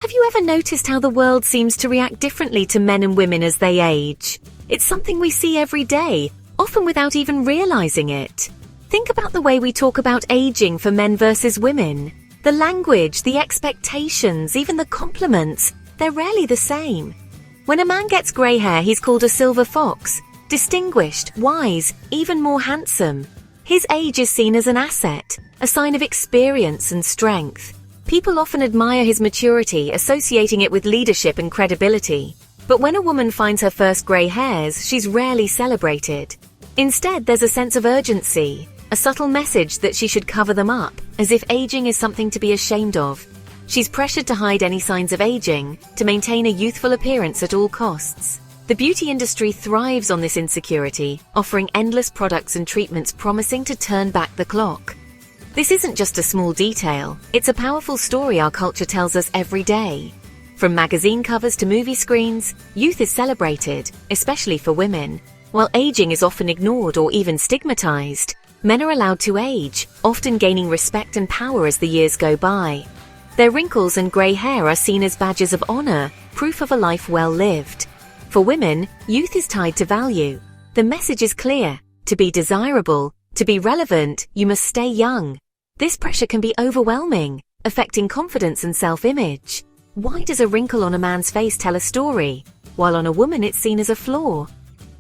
Have you ever noticed how the world seems to react differently to men and women as they age? It's something we see every day, often without even realizing it. Think about the way we talk about aging for men versus women. The language, the expectations, even the compliments, they're rarely the same. When a man gets grey hair, he's called a silver fox, distinguished, wise, even more handsome. His age is seen as an asset, a sign of experience and strength. People often admire his maturity, associating it with leadership and credibility. But when a woman finds her first grey hairs, she's rarely celebrated. Instead, there's a sense of urgency, a subtle message that she should cover them up, as if aging is something to be ashamed of. She's pressured to hide any signs of aging, to maintain a youthful appearance at all costs. The beauty industry thrives on this insecurity, offering endless products and treatments promising to turn back the clock. This isn't just a small detail, it's a powerful story our culture tells us every day. From magazine covers to movie screens, youth is celebrated, especially for women. While aging is often ignored or even stigmatized, men are allowed to age, often gaining respect and power as the years go by. Their wrinkles and grey hair are seen as badges of honor, proof of a life well lived. For women, youth is tied to value. The message is clear: to be desirable, to be relevant, you must stay young. This pressure can be overwhelming, affecting confidence and self-image. Why does a wrinkle on a man's face tell a story, while on a woman it's seen as a flaw?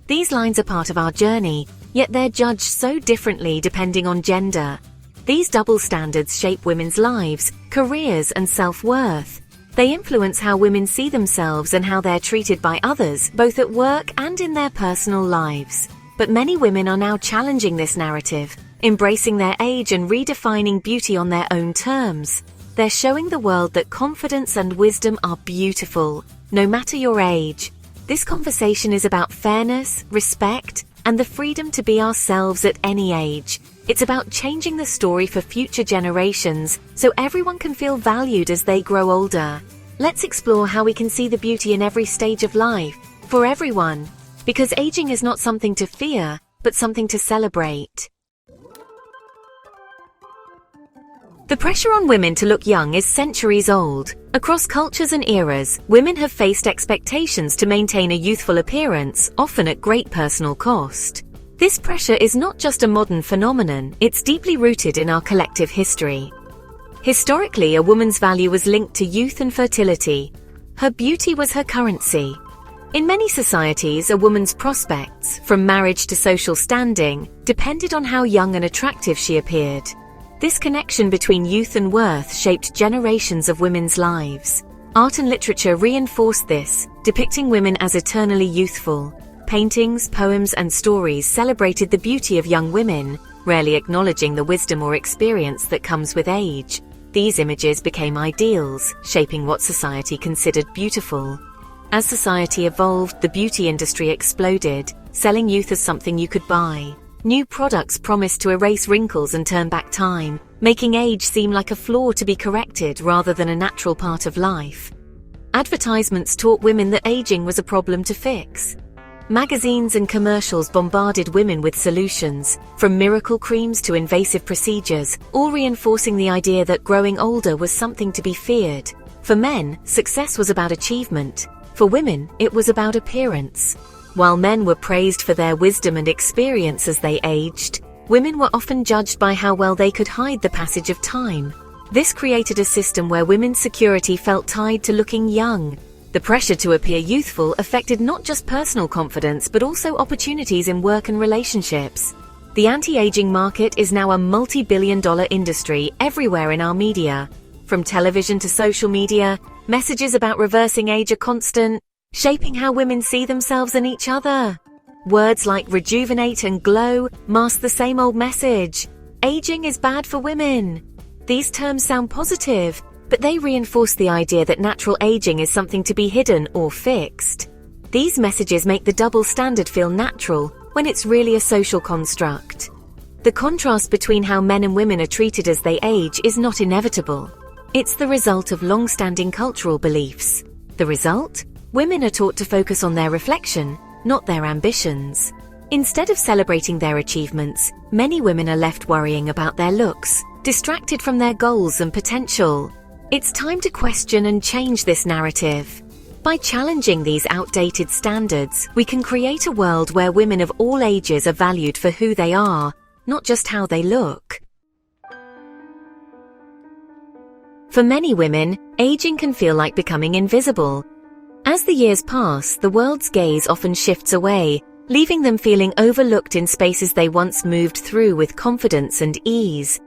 These lines are part of our journey, yet they're judged so differently depending on gender. These double standards shape women's lives, careers, and self-worth. They influence how women see themselves and how they're treated by others, both at work and in their personal lives. But many women are now challenging this narrative, embracing their age and redefining beauty on their own terms. They're showing the world that confidence and wisdom are beautiful, no matter your age. This conversation is about fairness, respect, and the freedom to be ourselves at any age. It's about changing the story for future generations so everyone can feel valued as they grow older. Let's explore how we can see the beauty in every stage of life, for everyone. Because aging is not something to fear, but something to celebrate. The pressure on women to look young is centuries old. Across cultures and eras, women have faced expectations to maintain a youthful appearance, often at great personal cost. This pressure is not just a modern phenomenon, it's deeply rooted in our collective history. Historically, a woman's value was linked to youth and fertility. Her beauty was her currency. In many societies, a woman's prospects, from marriage to social standing, depended on how young and attractive she appeared. This connection between youth and worth shaped generations of women's lives. Art and literature reinforced this, depicting women as eternally youthful. Paintings, poems, and stories celebrated the beauty of young women, rarely acknowledging the wisdom or experience that comes with age. These images became ideals, shaping what society considered beautiful. As society evolved, the beauty industry exploded, selling youth as something you could buy. New products promised to erase wrinkles and turn back time, making age seem like a flaw to be corrected rather than a natural part of life. Advertisements taught women that aging was a problem to fix. Magazines and commercials bombarded women with solutions, from miracle creams to invasive procedures, all reinforcing the idea that growing older was something to be feared. For men, success was about achievement. For women, it was about appearance. While men were praised for their wisdom and experience as they aged, women were often judged by how well they could hide the passage of time. This created a system where women's security felt tied to looking young. The pressure to appear youthful affected not just personal confidence but also opportunities in work and relationships. The anti-aging market is now a multi-billion-dollar industry everywhere in our media. From television to social media, messages about reversing age are constant, shaping how women see themselves and each other. Words like rejuvenate and glow mask the same old message: aging is bad for women. These terms sound positive, but they reinforce the idea that natural aging is something to be hidden or fixed. These messages make the double standard feel natural when it's really a social construct. The contrast between how men and women are treated as they age is not inevitable. It's the result of long-standing cultural beliefs. The result? Women are taught to focus on their reflection, not their ambitions. Instead of celebrating their achievements, many women are left worrying about their looks, distracted from their goals and potential. It's time to question and change this narrative. By challenging these outdated standards, we can create a world where women of all ages are valued for who they are, not just how they look. For many women, aging can feel like becoming invisible. As the years pass, the world's gaze often shifts away, leaving them feeling overlooked in spaces they once moved through with confidence and ease.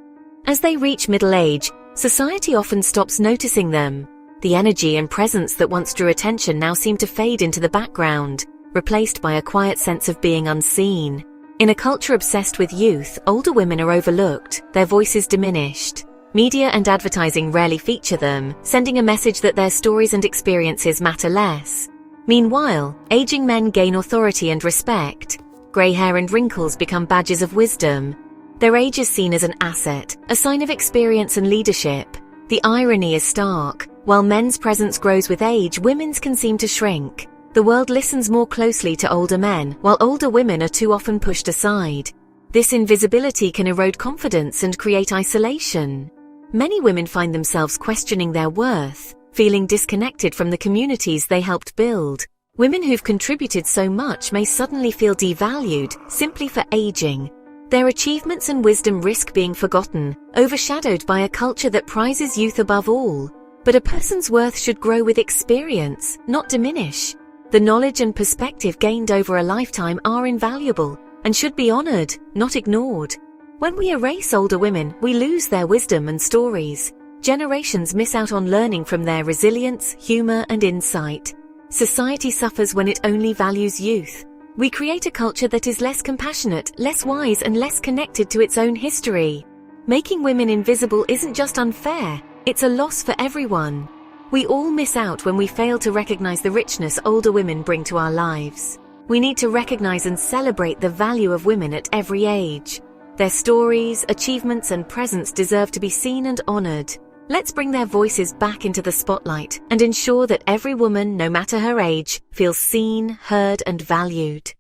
As they reach middle age, society often stops noticing them. The energy and presence that once drew attention now seem to fade into the background, replaced by a quiet sense of being unseen. In a culture obsessed with youth, older women are overlooked, their voices diminished. Media and advertising rarely feature them, sending a message that their stories and experiences matter less. Meanwhile, aging men gain authority and respect. Grey hair and wrinkles become badges of wisdom. Their age is seen as an asset, a sign of experience and leadership. The irony is stark. While men's presence grows with age, women's can seem to shrink. The world listens more closely to older men, while older women are too often pushed aside. This invisibility can erode confidence and create isolation. Many women find themselves questioning their worth, feeling disconnected from the communities they helped build. Women who've contributed so much may suddenly feel devalued simply for aging. Their achievements and wisdom risk being forgotten, overshadowed by a culture that prizes youth above all. But a person's worth should grow with experience, not diminish. The knowledge and perspective gained over a lifetime are invaluable and should be honored, not ignored. When we erase older women, we lose their wisdom and stories. Generations miss out on learning from their resilience, humor, and insight. Society suffers when it only values youth. We create a culture that is less compassionate, less wise, and less connected to its own history. Making women invisible isn't just unfair, it's a loss for everyone. We all miss out when we fail to recognize the richness older women bring to our lives. We need to recognize and celebrate the value of women at every age. Their stories, achievements, and presence deserve to be seen and honored. Let's bring their voices back into the spotlight and ensure that every woman, no matter her age, feels seen, heard, and valued.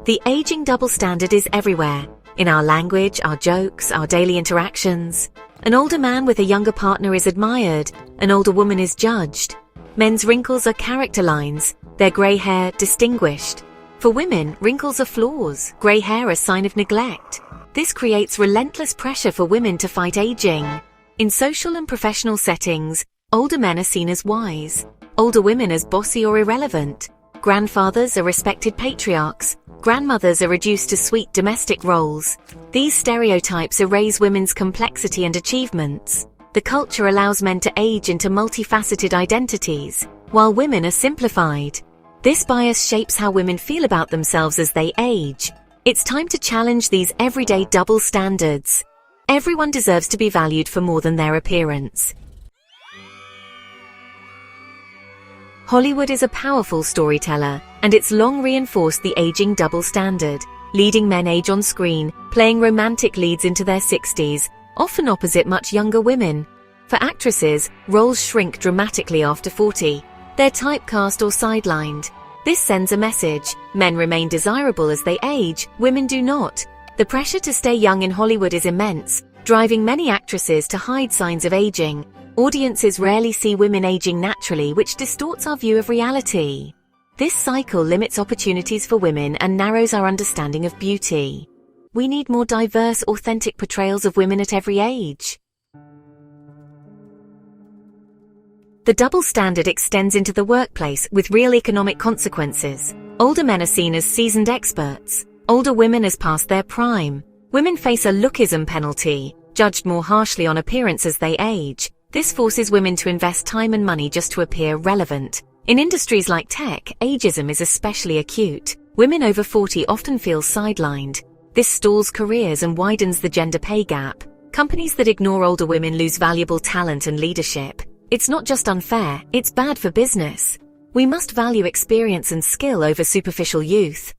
The aging double standard is everywhere. In our language, our jokes, our daily interactions. An older man with a younger partner is admired, an older woman is judged. Men's wrinkles are character lines, their grey hair distinguished. For women, wrinkles are flaws, grey hair a sign of neglect. This creates relentless pressure for women to fight aging. In social and professional settings, older men are seen as wise, older women as bossy or irrelevant. Grandfathers are respected patriarchs, grandmothers are reduced to sweet domestic roles. These stereotypes erase women's complexity and achievements. The culture allows men to age into multifaceted identities, while women are simplified. This bias shapes how women feel about themselves as they age. It's time to challenge these everyday double standards. Everyone deserves to be valued for more than their appearance. Hollywood is a powerful storyteller, and it's long reinforced the aging double standard. Leading men age on screen, playing romantic leads into their 60s, often opposite much younger women. For actresses, roles shrink dramatically after 40. They're typecast or sidelined. This sends a message. Men remain desirable as they age, women do not. The pressure to stay young in Hollywood is immense, driving many actresses to hide signs of aging. Audiences rarely see women aging naturally, which distorts our view of reality. This cycle limits opportunities for women and narrows our understanding of beauty. We need more diverse, authentic portrayals of women at every age. The double standard extends into the workplace with real economic consequences. Older men are seen as seasoned experts, older women as past their prime. Women face a lookism penalty, judged more harshly on appearance as they age. This forces women to invest time and money just to appear relevant. In industries like tech, ageism is especially acute. Women over 40 often feel sidelined. This stalls careers and widens the gender pay gap. Companies that ignore older women lose valuable talent and leadership. It's not just unfair, it's bad for business. We must value experience and skill over superficial youth.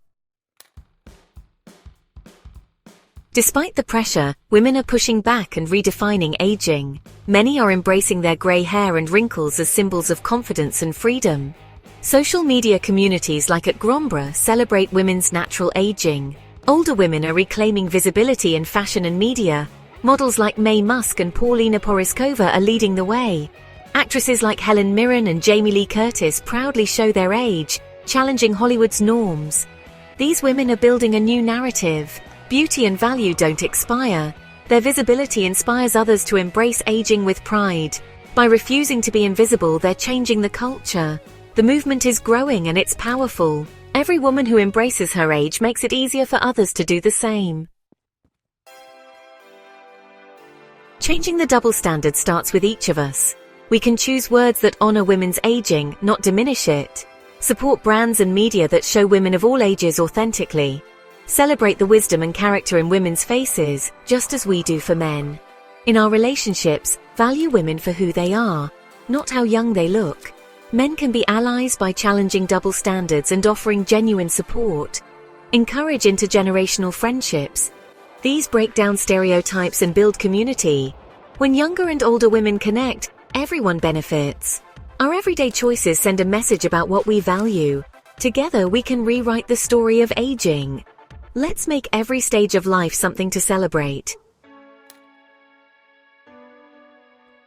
Despite the pressure, women are pushing back and redefining aging. Many are embracing their grey hair and wrinkles as symbols of confidence and freedom. Social media communities like at Grombra celebrate women's natural aging. Older women are reclaiming visibility in fashion and media. Models like Mae Musk and Paulina Poroskova are leading the way. Actresses like Helen Mirren and Jamie Lee Curtis proudly show their age, challenging Hollywood's norms. These women are building a new narrative. Beauty and value don't expire. Their visibility inspires others to embrace aging with pride. By refusing to be invisible, they're changing the culture. The movement is growing and it's powerful. Every woman who embraces her age makes it easier for others to do the same. Changing the double standard starts with each of us. We can choose words that honor women's aging, not diminish it. Support brands and media that show women of all ages authentically. Celebrate the wisdom and character in women's faces, just as we do for men. In our relationships, value women for who they are, not how young they look. Men can be allies by challenging double standards and offering genuine support. Encourage intergenerational friendships. These break down stereotypes and build community. When younger and older women connect, everyone benefits. Our everyday choices send a message about what we value. Together we can rewrite the story of aging. Let's make every stage of life something to celebrate.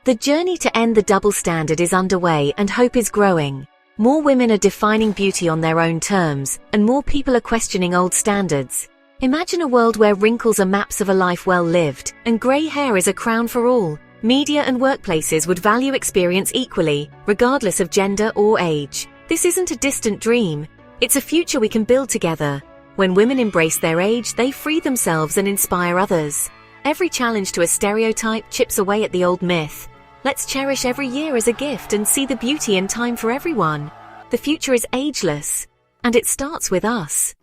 The journey to end the double standard is underway and hope is growing. More women are defining beauty on their own terms, and more people are questioning old standards. Imagine a world where wrinkles are maps of a life well lived, and grey hair is a crown for all. Media and workplaces would value experience equally, regardless of gender or age. This isn't a distant dream. It's a future we can build together. When women embrace their age, they free themselves and inspire others. Every challenge to a stereotype chips away at the old myth. Let's cherish every year as a gift and see the beauty in time for everyone. The future is ageless, and it starts with us.